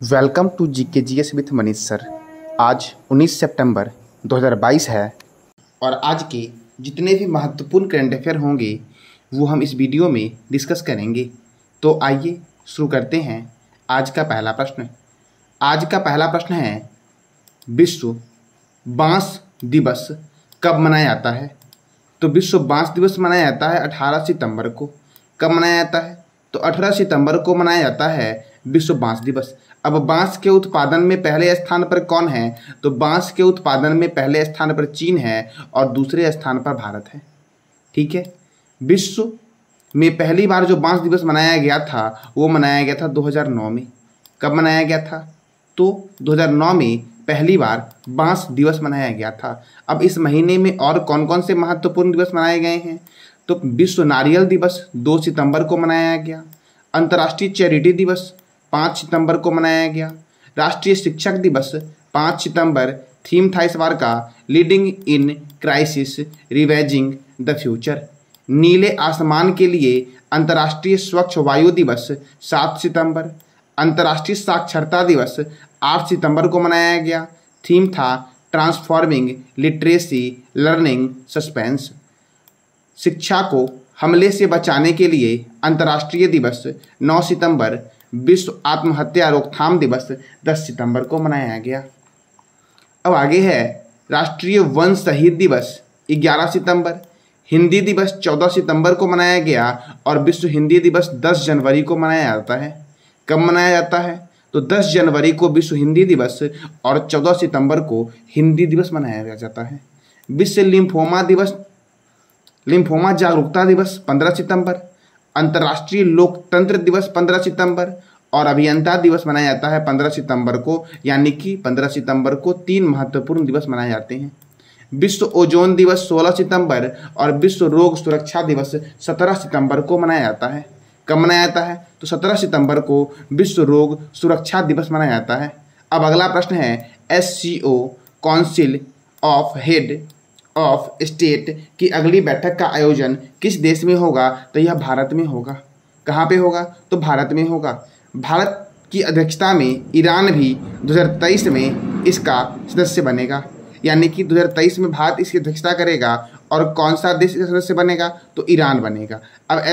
Welcome to GK GS with Manish sir. आज 19 सितंबर 2022 है और आज के जितने भी महत्वपूर्ण करंट अफेयर होंगे वो हम इस वीडियो में डिस्कस करेंगे। तो आइए शुरू करते हैं। आज का पहला प्रश्न है विश्व बांस दिवस कब मनाया जाता है? तो विश्व बांस दिवस मनाया जाता है 18 सितंबर को। कब मनाया जाता है? तो 18 सितंबर को मनाया जाता है विश्व बांस दिवस। अब बांस के उत्पादन में पहले स्थान पर कौन है? तो बांस के उत्पादन में पहले स्थान पर चीन है और दूसरे स्थान पर भारत है। ठीक है। विश्व में पहली बार जो बांस दिवस मनाया गया था वो मनाया गया था 2009 में। कब मनाया गया था? तो 2009 में पहली बार बांस दिवस मनाया गया था। अब इस महीने में और कौन कौन से महत्वपूर्ण दिवस मनाए गए हैं? तो विश्व नारियल दिवस 2 सितंबर को मनाया गया। अंतर्राष्ट्रीय चैरिटी दिवस 5 सितंबर को मनाया गया। राष्ट्रीय शिक्षक दिवस 5 सितंबर। थीम था इस बार का leading in crisis revising the future. नीले आसमान के लिए अंतर्राष्ट्रीय स्वच्छ वायु दिवस 7 सितंबर। अंतर्राष्ट्रीय साक्षरता दिवस 8 सितंबर को मनाया गया। थीम था ट्रांसफॉर्मिंग लिटरेसी लर्निंग सस्पेंस। शिक्षा को हमले से बचाने के लिए अंतर्राष्ट्रीय दिवस 9 सितंबर। विश्व आत्महत्या रोकथाम दिवस 10 सितंबर को मनाया गया। अब आगे है राष्ट्रीय वन शहीद दिवस 11 सितंबर। हिंदी दिवस 14 सितंबर को मनाया गया और विश्व हिंदी दिवस 10 जनवरी को मनाया जाता है। कब मनाया जाता है? तो 10 जनवरी को विश्व हिंदी दिवस और 14 सितंबर को हिंदी दिवस मनाया जाता है। विश्व लिम्फोमा जागरूकता दिवस 15 सितंबर। अंतर्राष्ट्रीय लोकतंत्र दिवस 15 सितंबर और अभियंता दिवस मनाया जाता है 15 सितंबर को। यानी कि 15 सितंबर को 3 महत्वपूर्ण दिवस मनाए जाते हैं। विश्व ओजोन दिवस 16 सितंबर और विश्व रोग सुरक्षा दिवस 17 सितंबर को मनाया जाता है। कब मनाया जाता है? तो 17 सितंबर को विश्व रोग सुरक्षा दिवस मनाया जाता है। अब अगला प्रश्न है SCO council of head of state की अगली बैठक का आयोजन किस देश में होगा? तो यह भारत में होगा। कहाँ पे होगा? तो भारत में होगा। भारत की अध्यक्षता में ईरान भी 2023 में इसका सदस्य बनेगा। यानी कि 2023 में भारत इसकी अध्यक्षता करेगा और कौन सा देश इसका सदस्य बनेगा? तो ईरान बनेगा। अब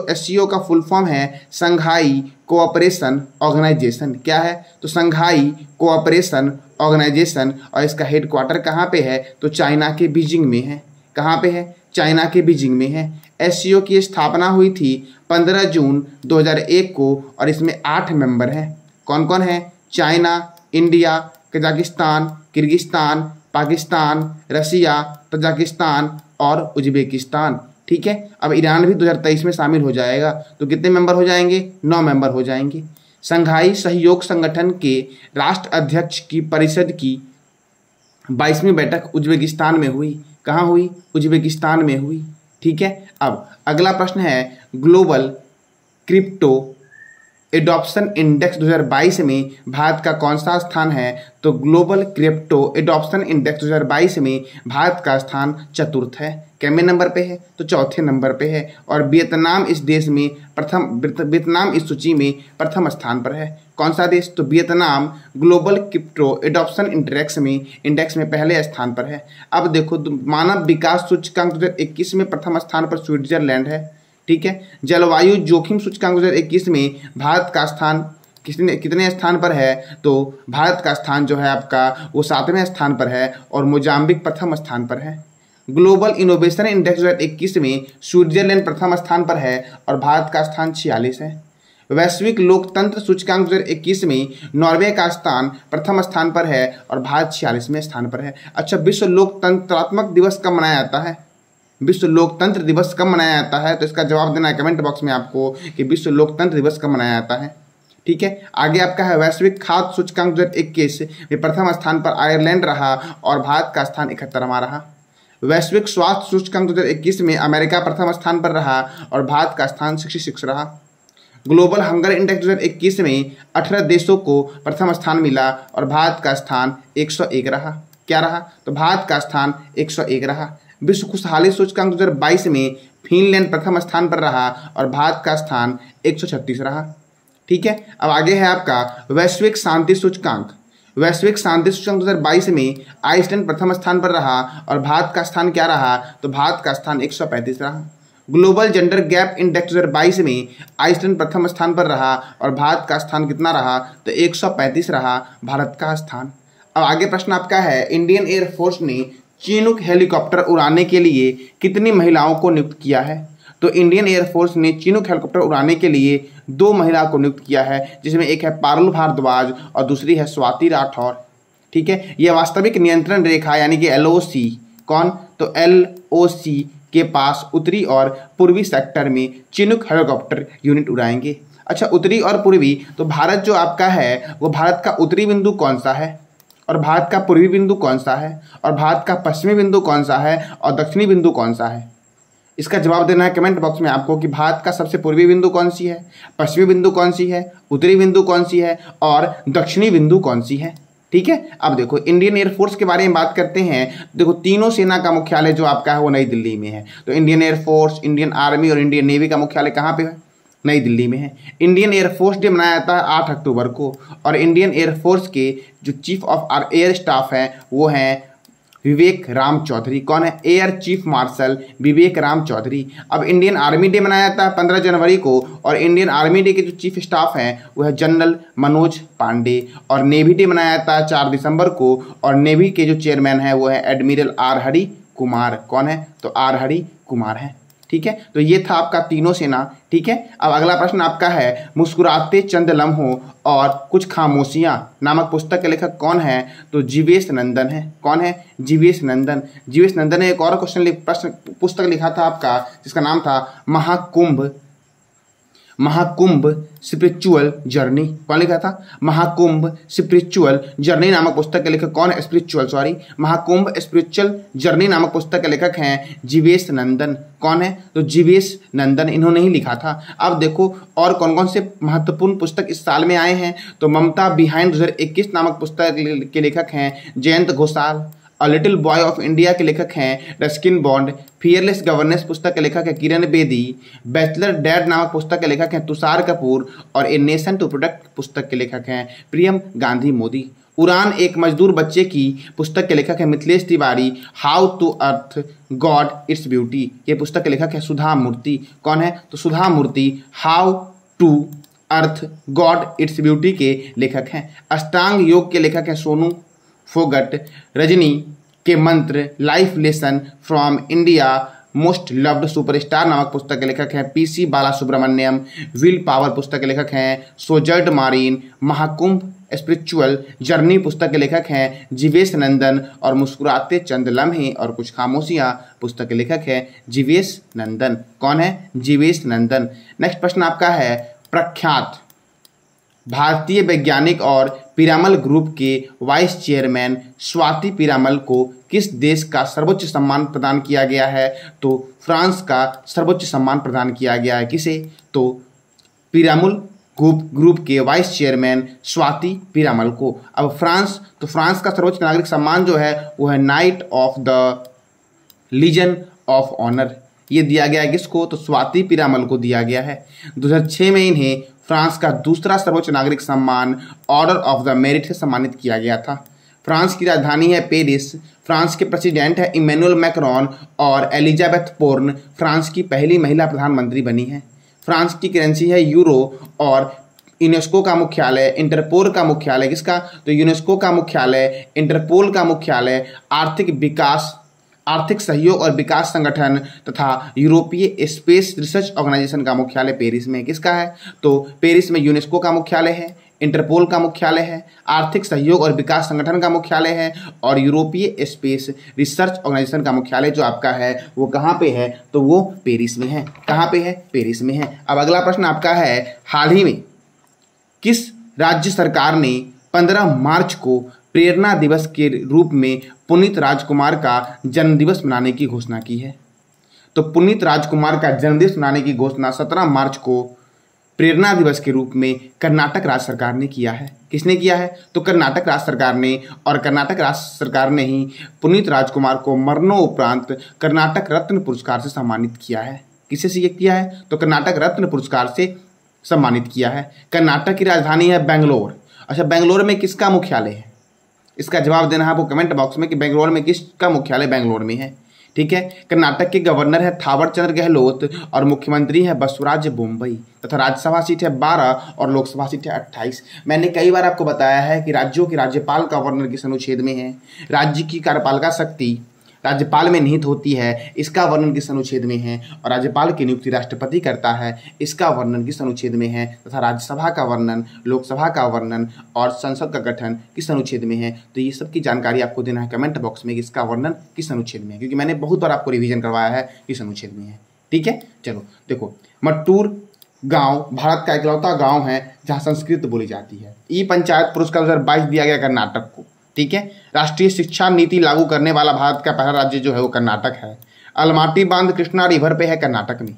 SCO का फुल फॉर्म है संघाई कोऑपरेशन ऑर्गेनाइजेशन। क्या है? तो संघाई कोऑपरेशन ऑर्गेनाइजेशन। और इसका हेडक्वार्टर कहाँ पे है? तो चाइना के बीजिंग में है। कहाँ पे है? चाइना के बीजिंग में है। SCO की स्थापना हुई थी 15 जून 2001 को और इसमें 8 मेंबर हैं। कौन कौन है? China, India, Kazakhstan, Kyrgyzstan, Pakistan, Russia, Tajikistan और उज्बेकिस्तान। ठीक है। अब ईरान भी 2023 में शामिल हो जाएगा। तो कितने मेंबर हो जाएंगे? 9 मेंबर हो जाएंगे। संघाई सहयोग संगठन के राष्ट्र अध्यक्ष की परिषद की 22वीं बैठक उज्बेकिस्तान में हुई। कहाँ हुई? उज्बेकिस्तान में हुई। ठीक है। अब अगला प्रश्न है ग्लोबल क्रिप्टो एडॉप्शन इंडेक्स 2022 में भारत का कौन सा स्थान है? तो ग्लोबल क्रिप्टो एडॉप्शन इंडेक्स 2022 में भारत का स्थान चतुर्थ है। कितने नंबर पे है? तो चौथे नंबर पे है। और वियतनाम इस सूची में प्रथम स्थान पर है। कौन सा देश? तो Vietnam global crypto adoption index में पहले स्थान पर है। अब देखो मानव विकास सूचकांक 2021 में प्रथम स्थान पर स्विट्जरलैंड है। ठीक है। जलवायु जोखिम सूचकांक 2021 में भारत का स्थान कितने स्थान पर है? तो भारत का स्थान जो है आपका वो 7वें स्थान पर है और मोजाम्बिक प्रथम स्थान पर है। ग्लोबल इनोवेशन इंडेक्स 2021 में स्विट्जरलैंड प्रथम स्थान पर है और भारत का स्थान 46 है। वैश्विक लोकतंत्र सूचकांक 2021 में नॉर्वे का स्थान प्रथम स्थान पर है और भारत 46वें स्थान पर है। अच्छा, विश्व लोकतंत्रात्मक दिवस कब मनाया जाता है? विश्व लोकतंत्र दिवस कब मनाया जाता है? तो इसका जवाब देना है कमेंट बॉक्स में आपको कि विश्व लोकतंत्र दिवस कब मनाया जाता है। ठीक है। आगे आपका है वैश्विक खाद्य सूचकांक 2021 में प्रथम स्थान पर आयरलैंड रहा और भारत का स्थान 71वां रहा। वैश्विक स्वास्थ्य सूचकांक 2021 में अमेरिका प्रथम स्थान पर रहा और भारत का स्थान 66 रहा। ग्लोबल हंगर इंडेक्स 2021 में 18 देशों को प्रथम स्थान मिला और भारत का स्थान 101 रहा। क्या रहा? तो भारत का स्थान 101 रहा। विश्व खुशहाली सूचकांक 2022 में फिनलैंड प्रथम स्थान पर रहा और भारत का स्थान 136 रहा। ठीक है। अब आगे है आपका वैश्विक शांति सूचकांक। वैश्विक शांति सूचकांक 2022 में आइसलैंड प्रथम स्थान पर रहा और भारत का स्थान क्या रहा, तो भारत का स्थान 135 रहा। ग्लोबल जेंडर गैप इंडेक्स 2022 में आइसलैंड प्रथम स्थान पर रहा और भारत का स्थान कितना रहा, तो 135 रहा भारत का स्थान। अब आगे प्रश्न आपका है, इंडियन एयरफोर्स ने चिनूक हेलीकॉप्टर उड़ाने के लिए कितनी महिलाओं को नियुक्त किया है, तो इंडियन एयरफोर्स ने चिनूक हेलीकॉप्टर उड़ाने के लिए 2 महिला को नियुक्त किया है, जिसमें एक है पारुल भारद्वाज और दूसरी है स्वाति राठौर। ठीक है, यह वास्तविक नियंत्रण रेखा यानी कि LOC कौन, तो LOC के पास उत्तरी और पूर्वी सेक्टर में चिनूक हेलीकॉप्टर यूनिट उड़ाएंगे। अच्छा, उत्तरी और पूर्वी, तो भारत जो आपका है वो भारत का उत्तरी बिंदु कौन सा है और भारत का पूर्वी बिंदु कौन सा है और भारत का पश्चिमी बिंदु कौन सा है और दक्षिणी बिंदु कौन सा है। इसका जवाब देना है कमेंट बॉक्स में आपको कि भारत का सबसे पूर्वी बिंदु कौन सी है, पश्चिमी बिंदु कौन सी है, उत्तरी बिंदु कौन सी है और दक्षिणी बिंदु कौन सी है। ठीक है, अब देखो इंडियन एयरफोर्स के बारे में बात करते हैं। देखो तीनों सेना का मुख्यालय जो आपका है वो नई दिल्ली में है। तो इंडियन एयरफोर्स, इंडियन आर्मी और इंडियन नेवी का मुख्यालय कहाँ पे है, नई दिल्ली में है। इंडियन एयरफोर्स डे मनाया जाता है 8 अक्टूबर को और इंडियन एयरफोर्स के जो चीफ ऑफ एयर स्टाफ हैं वो हैं विवेक राम चौधरी। कौन है, एयर चीफ मार्शल विवेक राम चौधरी। अब इंडियन आर्मी डे मनाया जाता है 15 जनवरी को और इंडियन आर्मी डे के जो चीफ स्टाफ हैं वो है जनरल मनोज पांडे। और नेवी डे मनाया जाता है 4 दिसंबर को और नेवी के जो चेयरमैन है वो है एडमिरल आर हरि कुमार। कौन है, तो आर हरि कुमार है। ठीक है, तो ये था आपका तीनों सेना। ठीक है, अब अगला प्रश्न आपका है, मुस्कुराते चंद लम्हों और कुछ खामोशियां नामक पुस्तक के लेखक कौन है, तो जीवेश नंदन है। कौन है, जीवेश नंदन। जीवेश नंदन ने एक और प्रश्न पुस्तक लिखा था आपका जिसका नाम था महाकुंभ स्पिरिचुअल जर्नी। कौन लिखा था, महाकुंभ स्पिरिचुअल जर्नी नामक पुस्तक के लेखक कौन है, महाकुंभ स्पिरिचुअल जर्नी नामक पुस्तक के लेखक हैं जीवेश नंदन। कौन है, तो जीवेश नंदन, इन्होंने ही लिखा था। अब देखो और कौन कौन से महत्वपूर्ण पुस्तक इस साल में आए हैं, तो ममता बिहाइंड 2021 नामक पुस्तक के लेखक हैं Jayant Ghoshal. A little boy of India के लेखक हैं रस्किन बॉन्ड। फियरलेस गवर्नेंस पुस्तक के लेखक है किरण बेदी। बैचलर डैड नामक पुस्तक के लेखक हैं तुषार कपूर और ए नेशन टू प्रोटेक्ट पुस्तक के लेखक हैं प्रियम गांधी मोदी। उड़ान एक मजदूर बच्चे की पुस्तक के लेखक है Mithilesh Tiwari. How to earth God its beauty, ये पुस्तक के लेखक है सुधा मूर्ति। कौन है, तो Sudha Murthy how to earth God its beauty के लेखक हैं। अष्टांग योग के लेखक हैं सोनू फोगट। रजनी के मंत्र life lesson from India most loved superstar नामक पुस्तक के लेखक हैं PC बालासुब्रमण्यम। विल पावर पुस्तक के लेखक हैं Sjoerd Marin. Mahakumbh spiritual journey पुस्तक के लेखक हैं जीवेश नंदन और मुस्कुराते चंद लम्हे और कुछ खामोशियां पुस्तक के लेखक हैं जीवेश नंदन। कौन है, जीवेश नंदन। नेक्स्ट प्रश्न आपका है, प्रख्यात भारतीय वैज्ञानिक और पीरामल ग्रुप के वाइस चेयरमैन स्वाति पीरामल को किस देश का सर्वोच्च सम्मान प्रदान किया गया है, तो फ्रांस का सर्वोच्च सम्मान प्रदान किया गया है। किसे, तो पीरामल ग्रुप के वाइस चेयरमैन स्वाति पीरामल को। अब फ्रांस, तो फ्रांस का सर्वोच्च नागरिक सम्मान जो है वो है knight of the legion of honour. ये दिया गया है किसको, तो स्वाति पीरामल को दिया गया है। 2006 में इन्हें फ्रांस का दूसरा सर्वोच्च नागरिक सम्मान ऑर्डर ऑफ द मेरिट से सम्मानित किया गया था। फ्रांस की राजधानी है पेरिस। फ्रांस के प्रेसिडेंट है इमैनुअल मैक्रोन और एलिजाबेथ पोर्न फ्रांस की पहली महिला प्रधानमंत्री बनी है। फ्रांस की करेंसी है यूरो और यूनेस्को का मुख्यालय, इंटरपोल का मुख्यालय किसका, तो यूनेस्को का मुख्यालय, इंटरपोल का मुख्यालय, आर्थिक सहयोग और विकास संगठन तथा यूरोपीय स्पेस रिसर्च ऑर्गेनाइजेशन का मुख्यालय पेरिस में किसका है, तो पेरिस में यूनेस्को का मुख्यालय है, इंटरपोल का मुख्यालय है, आर्थिक सहयोग और विकास संगठन का मुख्यालय है और यूरोपीय स्पेस रिसर्च ऑर्गेनाइजेशन का मुख्यालय जो आपका है वो कहाँ पे है, तो वो पेरिस में है। कहाँ पे है, पेरिस में है। अब अगला प्रश्न आपका है, हाल ही में किस राज्य सरकार ने 15 मार्च को प्रेरणा दिवस के रूप में पुनीत राजकुमार का जन्मदिवस मनाने की घोषणा की है, तो पुनीत राजकुमार का जन्मदिवस मनाने की घोषणा 17 मार्च को प्रेरणा दिवस के रूप में कर्नाटक राज्य सरकार ने किया है। किसने किया है, तो कर्नाटक राज्य सरकार ने। और कर्नाटक राज्य सरकार ने ही पुनीत राजकुमार को मरणोपरांत कर्नाटक रत्न पुरस्कार से सम्मानित किया है। किससे किया है, तो कर्नाटक रत्न पुरस्कार से सम्मानित किया है। कर्नाटक की राजधानी है बेंगलोर। अच्छा, बेंगलोर में किसका मुख्यालय है? इसका जवाब देना है आपको कमेंट बॉक्स में कि बेंगलोर में किसका मुख्यालय बेंगलोर में है। ठीक है। कर्नाटक के गवर्नर है थावर चंद्र गहलोत और मुख्यमंत्री है बसवराज बोम्मई तथा राज्यसभा सीट है 12 और लोकसभा सीट है 28। मैंने कई बार आपको बताया है कि राज्यों के राज्यपाल गवर्नर किस अनुच्छेद में है, राज्य की कार्यपालिका शक्ति राज्यपाल में निहित होती है, इसका वर्णन किस अनुच्छेद में है, और राज्यपाल की नियुक्ति राष्ट्रपति करता है, इसका वर्णन किस अनुच्छेद में है, तथा राज्यसभा का वर्णन, लोकसभा का वर्णन और संसद का गठन किस अनुच्छेद में है। तो ये सब की जानकारी आपको देना है कमेंट बॉक्स में कि इसका वर्णन किस अनुच्छेद में है, क्योंकि मैंने बहुत बार आपको रिवीजन करवाया है किस अनुच्छेद में है। ठीक है, चलो देखो, मट्टूर गांव भारत का इकलौता गांव है जहां संस्कृत बोली जाती है। ई पंचायत पुरस्कार 2022 दिया गया कर्नाटक को। ठीक है। राष्ट्रीय शिक्षा नीति लागू करने वाला भारत का पहला राज्य जो है वो कर्नाटक है। अलमाटी बांध कृष्णा रिवर पे है कर्नाटक में।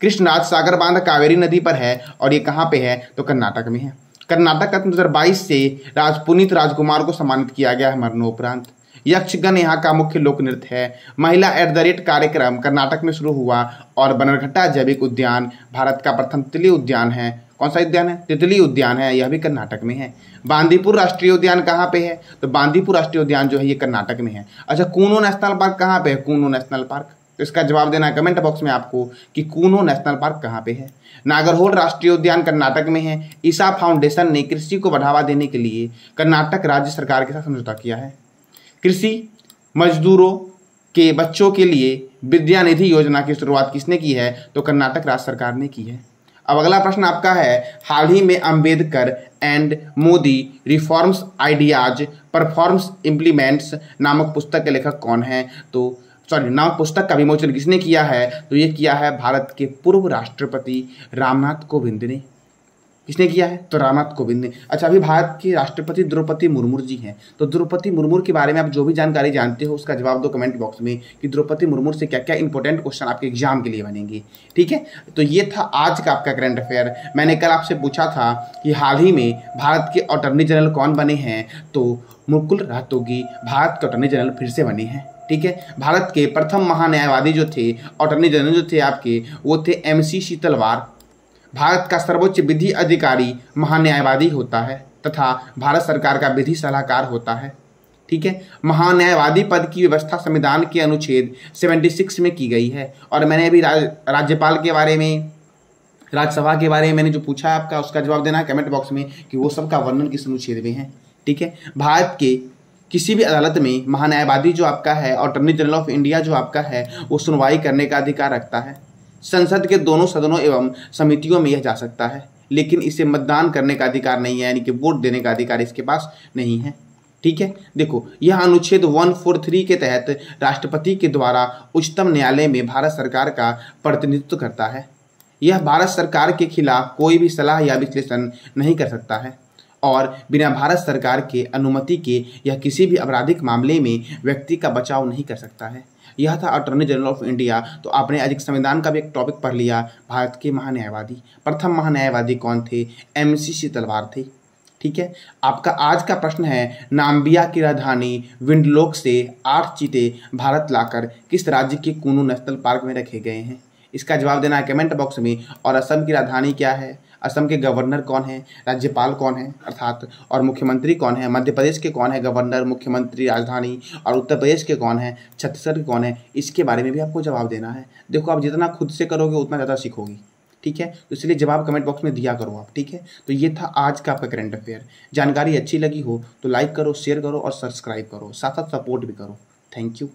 कृष्णराज सागर बांध कावेरी नदी पर है और ये कहाँ पे है तो कर्नाटक में है। कर्नाटक रत्न 2022 से पुनीत राजकुमार को सम्मानित किया गया है मरणोपरांत। यक्षगन यहाँ का मुख्य लोक नृत्य है। महिला @ कार्यक्रम कर्नाटक में शुरू हुआ और बनरघट्टा जैविक उद्यान भारत का प्रथम तितली उद्यान है। कौन सा उद्यान है? तितली उद्यान है, यह भी कर्नाटक में है। बांदीपुर राष्ट्रीय उद्यान कहाँ पे है तो बांदीपुर राष्ट्रीय उद्यान जो है ये कर्नाटक में है। अच्छा, कूनो नेशनल पार्क कहाँ पे है? Kuno national park. तो इसका जवाब देना है कमेंट बॉक्स में आपको कि कूनो नेशनल पार्क कहाँ पे है। नागरहोल राष्ट्रीय उद्यान कर्नाटक में है। ईसा फाउंडेशन ने कृषि को बढ़ावा देने के लिए कर्नाटक राज्य सरकार के साथ समझौता किया है। कृषि मजदूरों के बच्चों के लिए विद्या निधि योजना की शुरुआत किसने की है तो कर्नाटक राज्य सरकार ने की है। अब अगला प्रश्न आपका है, हाल ही में Ambedkar and Modi reforms ideas performs implements नामक पुस्तक के लेखक कौन है तो नामक पुस्तक का विमोचन किसने किया है तो ये किया है भारत के पूर्व राष्ट्रपति रामनाथ कोविंद ने। किसने किया है तो रामनाथ कोविंद ने। अच्छा, अभी भारत की राष्ट्रपति द्रौपदी मुर्मू जी हैं, तो द्रौपदी मुर्मू के बारे में आप जो भी जानकारी जानते हो उसका जवाब दो कमेंट बॉक्स में कि द्रौपदी मुर्मू से क्या क्या इंपॉर्टेंट क्वेश्चन आपके एग्जाम के लिए बनेंगे। ठीक है, तो ये था आज का आपका करंट अफेयर। मैंने कल आपसे पूछा था कि हाल ही में भारत के अटॉर्नी जनरल कौन बने हैं तो मुकुल रोहतगी भारत के अटॉर्नी जनरल फिर से बने हैं। ठीक है, भारत के प्रथम महान्यायवादी जो थे, अटॉर्नी जनरल जो थे आपके, वो थे MC शीतलवार। भारत का सर्वोच्च विधि अधिकारी महान्यायवादी होता है तथा भारत सरकार का विधि सलाहकार होता है। ठीक है, महान्यायवादी पद की व्यवस्था संविधान के अनुच्छेद 76 में की गई है। और मैंने अभी राज्यपाल के बारे में, राज्यसभा के बारे में मैंने जो पूछा है आपका, उसका जवाब देना है कमेंट बॉक्स में कि वो सब का वर्णन किस अनुच्छेद में है। ठीक है, भारत के किसी भी अदालत में महान्यायवादी जो आपका है, अटॉर्नी जनरल ऑफ इंडिया जो आपका है, वो सुनवाई करने का अधिकार रखता है। संसद के दोनों सदनों एवं समितियों में यह जा सकता है, लेकिन इसे मतदान करने का अधिकार नहीं है, यानी कि वोट देने का अधिकार इसके पास नहीं है। ठीक है, देखो, यह अनुच्छेद 143 के तहत राष्ट्रपति के द्वारा उच्चतम न्यायालय में भारत सरकार का प्रतिनिधित्व करता है। यह भारत सरकार के खिलाफ कोई भी सलाह या विश्लेषण नहीं कर सकता है और बिना भारत सरकार के अनुमति के यह किसी भी आपराधिक मामले में व्यक्ति का बचाव नहीं कर सकता है। यह था अटॉर्नी जनरल ऑफ इंडिया। तो आपने आज संविधान का भी एक टॉपिक पढ़ लिया। भारत के महान्यायवादी, प्रथम महान्यायवादी कौन थे? MC शीतलवार थे। ठीक है, आपका आज का प्रश्न है, नाम्बिया की राजधानी विंडलोक से 8 चीते भारत लाकर किस राज्य के कूनू नेशनल पार्क में रखे गए हैं? इसका जवाब देना है कमेंट बॉक्स में। और असम की राजधानी क्या है, असम के गवर्नर कौन है, राज्यपाल कौन है अर्थात, और मुख्यमंत्री कौन है? मध्य प्रदेश के कौन है गवर्नर, मुख्यमंत्री, राजधानी, और उत्तर प्रदेश के कौन है, छत्तीसगढ़ के कौन है? इसके बारे में भी आपको जवाब देना है। देखो, आप जितना खुद से करोगे उतना ज़्यादा सीखोगी। ठीक है, तो इसलिए जवाब कमेंट बॉक्स में दिया करो आप। ठीक है, तो ये था आज का आपका करंट अफेयर। जानकारी अच्छी लगी हो तो लाइक करो, शेयर करो और सब्सक्राइब करो, साथ साथ सपोर्ट भी करो। Thank you.